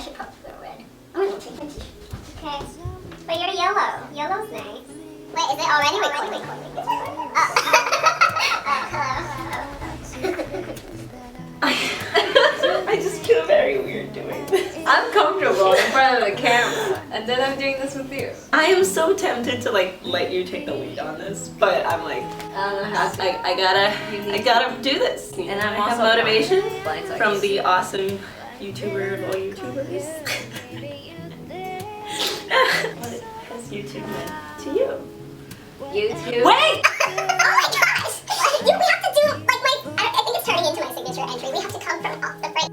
should probably wear red. I'm gonna take my t-shirt. Okay. But you're yellow. Yellow's nice. Wait, is it already recording? Oh. Hello. I just feel very weird doing this. I'm comfortable in front of the camera, and then I'm doing this with you. I am so tempted to like let you take the lead on this, but I'm like, I don't know how to. I gotta do this. And I I want have motivation a from the awesome YouTuber of all YouTubers. What has YouTube meant to you? YouTube. Wait! Oh my gosh! We have to do, like, I think it's turning into my signature entry. We have to come from off the break.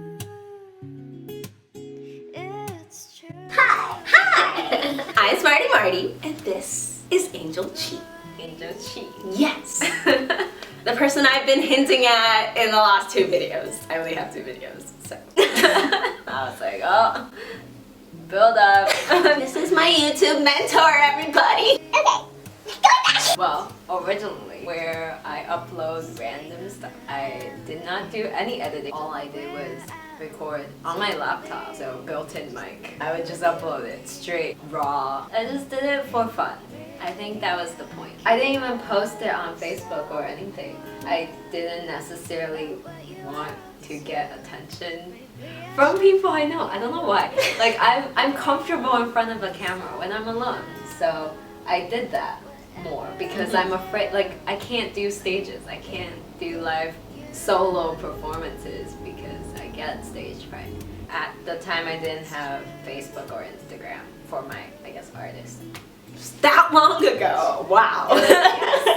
Hi! Hi! I'm Smarty Marty, and this is Angel Chi. Angel Chi. Yes! The person I've been hinting at in the last 2 videos. I only have 2 videos, so. I was like, oh, build up. This is my YouTube mentor, everybody! Okay. Going back! Well, originally, where I upload random stuff, I did not do any editing. All I did was record on my laptop, so built-in mic. I would just upload it straight, raw. I just did it for fun. I think that was the point. I didn't even post it on Facebook or anything. I didn't necessarily want to get attention from people I know. I don't know why. Like, I'm comfortable in front of a camera when I'm alone, so I did that more because I'm afraid, like, I can't do stages. I can't do live solo performances because I get stage fright. At the time, I didn't have Facebook or Instagram for my, I guess, artists. That long ago! Wow! It was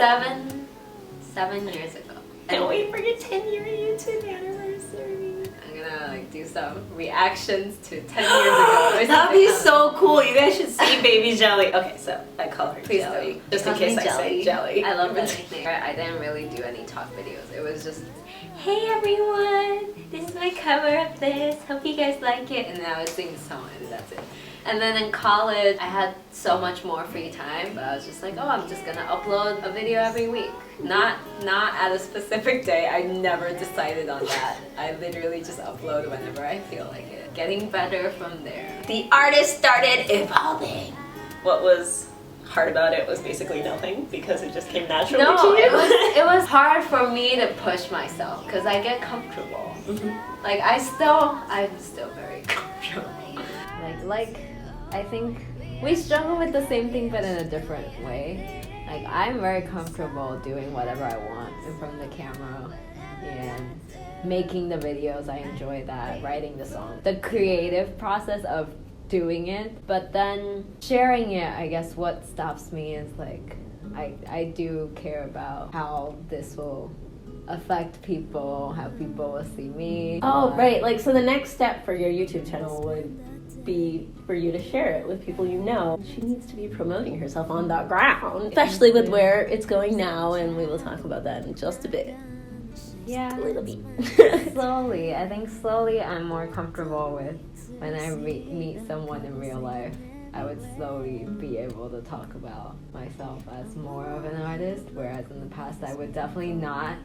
7 years ago. Can't wait for your 10-year YouTube anniversary. I'm gonna like do some reactions to 10 years ago. Or That'd be something. so cool. You guys should see Baby Jelly. Okay, so I call her Please Jelly. do. Just in Call me case I say Jelly. I love that nickname. I didn't really do any talk videos. It was just, hey everyone, this is my cover of this. Hope you guys like it. And then I would sing the song and that's it. And then in college, I had so much more free time, but I was just like, oh, I'm just gonna upload a video every week. Not at a specific day. I never decided on that. I literally just upload whenever I feel like it. Getting better from there. The artist started evolving. What was hard about it was basically nothing because it just came naturally to No, you. it was hard for me to push myself because I get comfortable. Like I'm still very comfortable. Like I think we struggle with the same thing but in a different way. Like I'm very comfortable doing whatever I want in front of the camera and making the videos. I enjoy that, writing the song. The creative process of doing it, but then sharing it, I guess what stops me is like I do care about how this will affect people, how people will see me. Oh, right. Like, so the next step for your YouTube channel would be for you to share it with people you know. She needs to be promoting herself on the ground, especially with where it's going now, and we will talk about that in just a bit. Yeah, A little bit. slowly. I think slowly I'm more comfortable with when I meet someone in real life. I would slowly be able to talk about myself as more of an artist, whereas in the past I would definitely not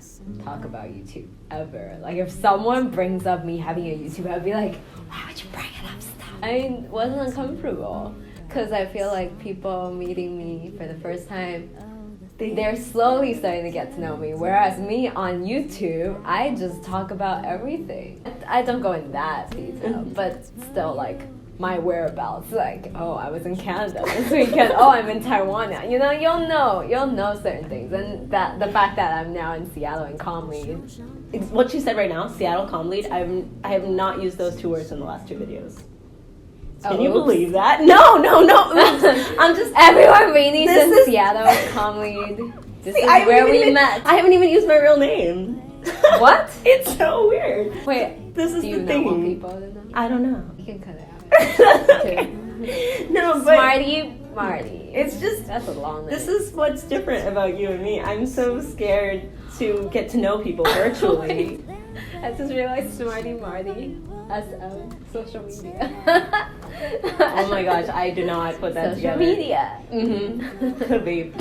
talk about YouTube ever. Like if someone brings up me having a YouTube, I'd be like, why would you bring it up still? I wasn't uncomfortable because I feel like people meeting me for the first time, they're slowly starting to get to know me, whereas me on YouTube, I just talk about everything. I don't go in that detail, but still like my whereabouts, like, oh, I was in Canada this weekend, oh, I'm in Taiwan now. You know, you'll know certain things, and that the fact that I'm now in Seattle and Calm Lead. It's what you said right now, Seattle Calm Lead. I have not used those 2 words in the last 2 videos. Can you believe that? No. I'm just everyone reading in Seattle Calm Lead. This is where we met. I haven't even used my real name. What? It's so weird. Wait, this is do you the thing. know more people than that? I don't know. You can cut it out. No, but Smarty Marty. it's just That's a long name. this is what's different about you and me. I'm so scared to get to know people virtually. I just realized Smarty Marty. SM, social media. Oh my gosh, I do not put that Social together. media. Could be.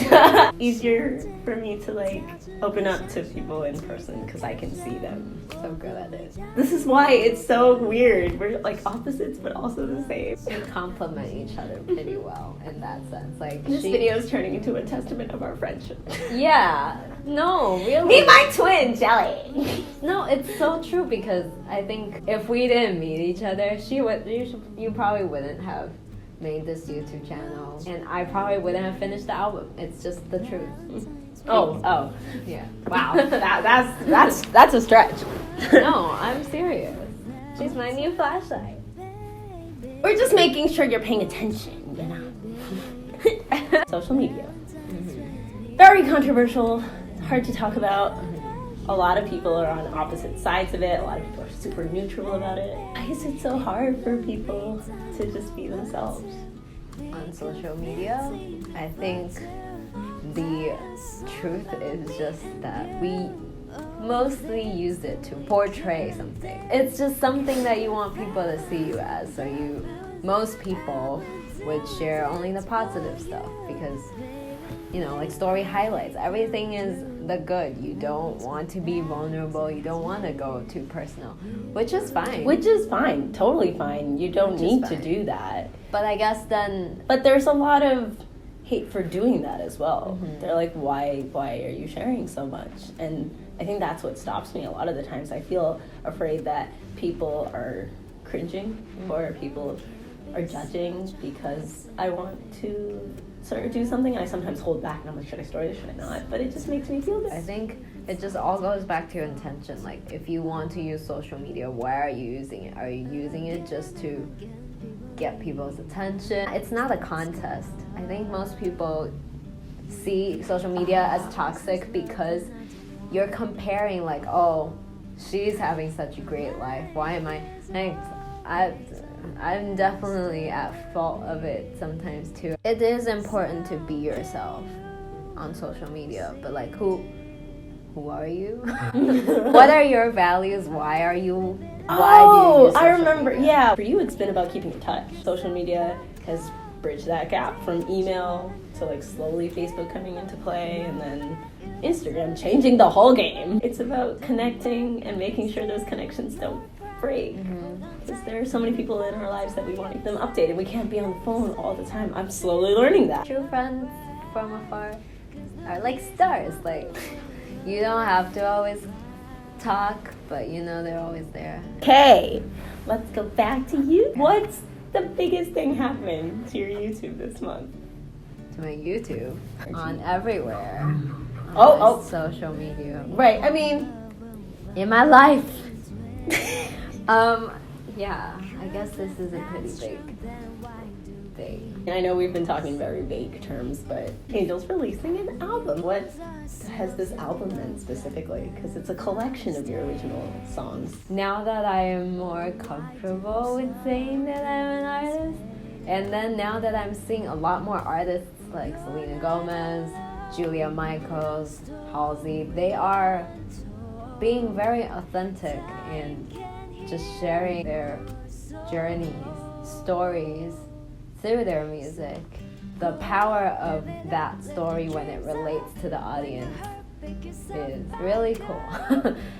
Easier for me to like open up to people in person because I can see them. So good at it. This is why it's so weird. We're like opposites but also the same. We complement each other pretty well in that sense. Like This video is turning into a testament of our friendship. Yeah. No, really. Me, my twin, Jelly. No, it's so true because I think if we didn't meet each other, you probably wouldn't have made this YouTube channel, and I probably wouldn't have finished the album. It's just the truth. Oh, Yeah. wow. That's a stretch. No, I'm serious. She's my new flashlight. We're just making sure you're paying attention, you know. Social media. Very controversial, hard to talk about. A lot of people are on opposite sides of it. A lot of people are super neutral about it. Why is it so hard for people to just be themselves? On social media, I think the truth is just that we mostly use it to portray something. It's just something that you want people to see you as. So most people would share only the positive stuff because, you know, like story highlights. Everything is the good. You don't want to be vulnerable. You don't want to go too personal, which is fine. Which is fine, totally fine. You don't need to fine. do that. But I guess then, But there's a lot of hate for doing that as well. They're like, why are you sharing so much? And I think that's what stops me a lot of the times. I feel afraid that people are cringing or people are judging because I want to sort of do something. I sometimes hold back and I'm like, should I story this, should I not? But it just makes me feel good. I think it just all goes back to your intention. Like, if you want to use social media, why are you using it? Are you using it just to get people's attention? It's not a contest. I think most people see social media as toxic because you're comparing, like, oh, she's having such a great life. Why am I? I'm definitely at fault of it sometimes too. It is important to be yourself on social media, but like, who are you? What are your values? Why do you use social I remember. media? Yeah, for you, it's been about keeping in touch. Social media has bridged that gap from email to like slowly Facebook coming into play, and then Instagram changing the whole game. It's about connecting and making sure those connections don't break. Because there are so many people in our lives that we want to keep them updated. We can't be on the phone all the time. I'm slowly learning that. True friends from afar are like stars. Like, you don't have to always talk, but you know they're always there. Okay, let's go back to you. What's the biggest thing happening to your YouTube this month? To my YouTube, on everywhere. Oh. Social media. Right, I mean, In my life. Yeah, I guess this is a pretty big thing. I know we've been talking very vague terms, but Angel's releasing an album. What has this album meant specifically? Because it's a collection of your original songs. Now that I am more comfortable with saying that I'm an artist, and then now that I'm seeing a lot more artists like Selena Gomez, Julia Michaels, Halsey, they are being very authentic and just sharing their journeys, stories through their music. The power of that story when it relates to the audience is really cool.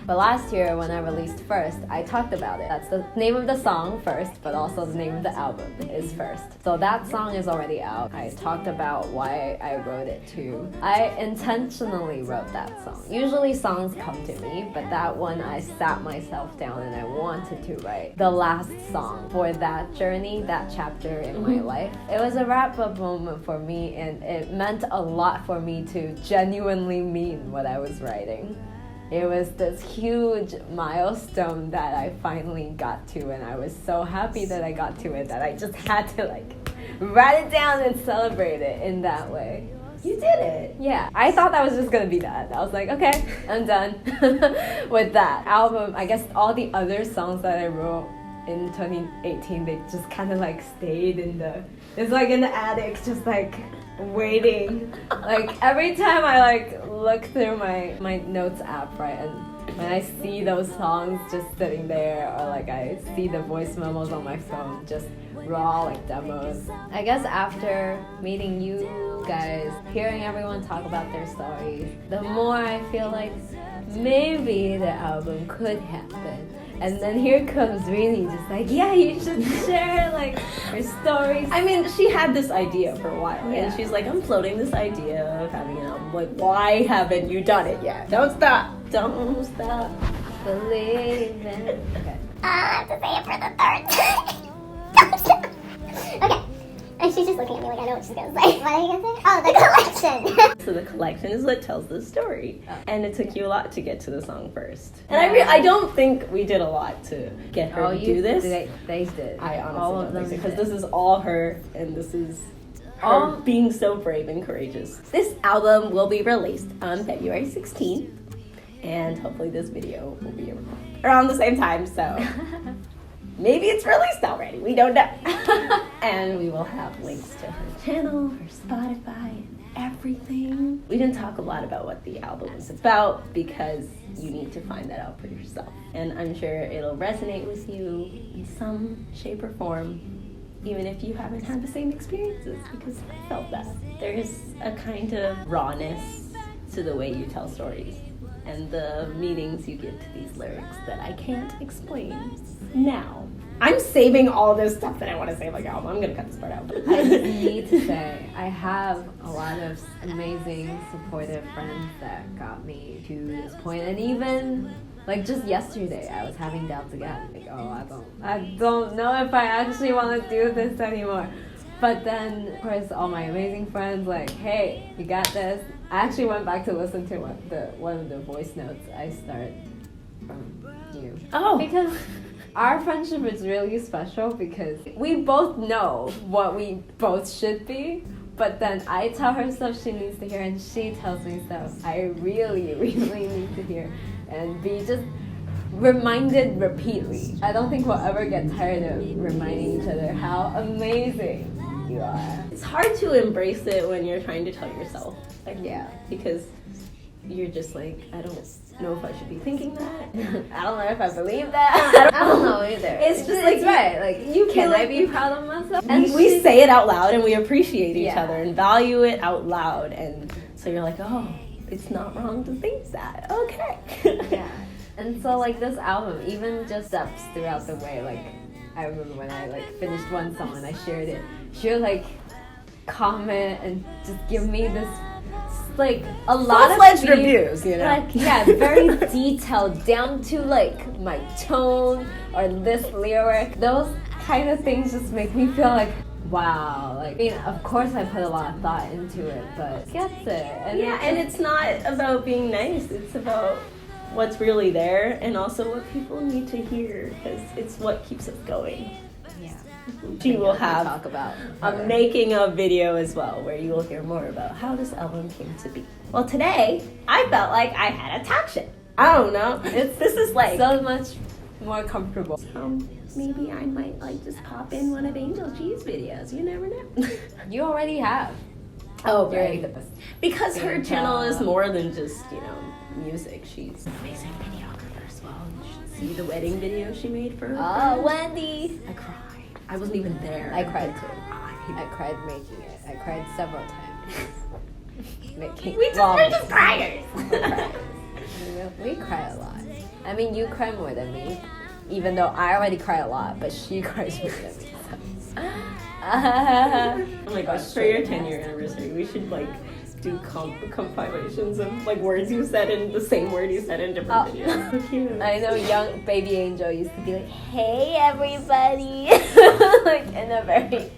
But last year when I released First, I talked about it. That's the name of the song, First, but also the name of the album is First. So that song is already out. I talked about why I wrote it too. I intentionally wrote that song. Usually songs come to me, but that one I sat myself down and I wanted to write the last song for that journey, that chapter in my life. It was a wrap-up moment for me, and it meant a lot for me to genuinely mean what I was writing. It was this huge milestone that I finally got to, and I was so happy that I got to it that I just had to like write it down and celebrate it in that way. You did it! Yeah, I thought that was just gonna be that. I was like, okay, I'm done with that album. I guess all the other songs that I wrote in 2018, they just kind of like stayed it's like in the attic, just like waiting. Like every time I like look through my notes app, right, and when I see those songs just sitting there, or like I see the voice memos on my phone, just raw like demos. I guess after meeting you guys, hearing everyone talk about their stories, the more I feel like maybe the album could happen. And then here comes Rini, just like, yeah, you should share like your stories. I mean, she had this idea for a while, and she's like, I'm floating this idea of having an album. Like, why haven't you done it yet? Don't stop. Don't stop. Believe it. Okay. I have to say it for the third time. Okay. And she's just looking at me like I know what she's gonna say. What are you gonna say? Oh, the collection. So the collection is what tells the story. Oh. And it took you a lot to get to the song first. And I don't think we did a lot to get her to do this. They did. I honestly all don't of them think so, because did. this is all her, and this is her being so brave and courageous. This album will be released on February 16th, and hopefully this video will be around the same time, so maybe it's released already, we don't know. And we will have links to her channel, her Spotify, and everything. We didn't talk a lot about what the album is about because you need to find that out for yourself. And I'm sure it'll resonate with you in some shape or form, even if you haven't had the same experiences, because I felt that. There's a kind of rawness to the way you tell stories and the meanings you give to these lyrics that I can't explain now. I'm saving all this stuff that I want to say about the album. I'm gonna cut this part out. I just need to say, I have a lot of amazing, supportive friends that got me to this point. And even, like, just yesterday, I was having doubts again. Like, oh, I don't know if I actually want to do this anymore. But then, of course, all my amazing friends, like, hey, you got this. I actually went back to listen to one of the voice notes I started from you. Oh. Because our friendship is really special because we both know what we both should be, but then I tell her stuff she needs to hear and she tells me stuff I really, really need to hear and be just reminded repeatedly. I don't think we'll ever get tired of reminding each other how amazing you are. It's hard to embrace it when you're trying to tell yourself. Like, Yeah. because you're just like, I don't know if I should be thinking that. I don't know if I believe that. I don't know either. It's just like, right. Like, you can feel I like be proud of myself? we say it out loud and we appreciate each Yeah. other and value it out loud, and so you're like, oh, it's not wrong to think that. Okay. Yeah. And so like this album, even just steps throughout the way, like I remember when I like finished one song and I shared it, she would like comment and just give me this like a lot of full-fledged reviews, you know. Like, yeah, very detailed, down to like my tone or this lyric. Those kind of things just make me feel like, wow. Like, I mean, of course I put a lot of thought into it, but gets it. And Yeah, and it's not about being nice. It's about what's really there, and also what people need to hear, because it's what keeps us going. yeah. She will have talk about a making of video as well, where you will hear more about how this album came to be. Well, today I felt like I had a talk shit. I don't know. This is like so much more comfortable. Maybe I might like just pop in one of Angel G's videos. You never know. You already have. Oh, You're right. the best. Because her Good channel job. is more than just, music. She's an amazing videographer as well. You should see the wedding video she made for her Oh, friend. Wendy. I cried. I wasn't even there. I cried too. I I cried making it. I cried several times. Making we're just criers. We cry a lot. I mean, you cry more than me, even though I already cry a lot, but she cries more than me. So. Oh my gosh, for your 10-year anniversary, we should like do compilations of like words you said in the same word you said in different videos. So cute. I know young baby Angel used to be like, "Hey everybody," like in a very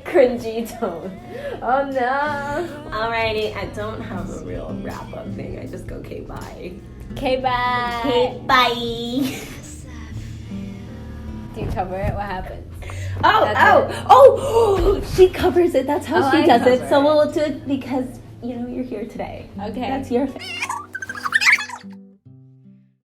cringy tone. Oh no. Alrighty, I don't have a real wrap up thing. I just go, okay, bye. Okay, bye. Okay, bye. Do you cover it? What happens? Oh, she covers it. That's how Oh, she I does it. cover So it. we'll do it because, you're here today. Okay. That's your thing.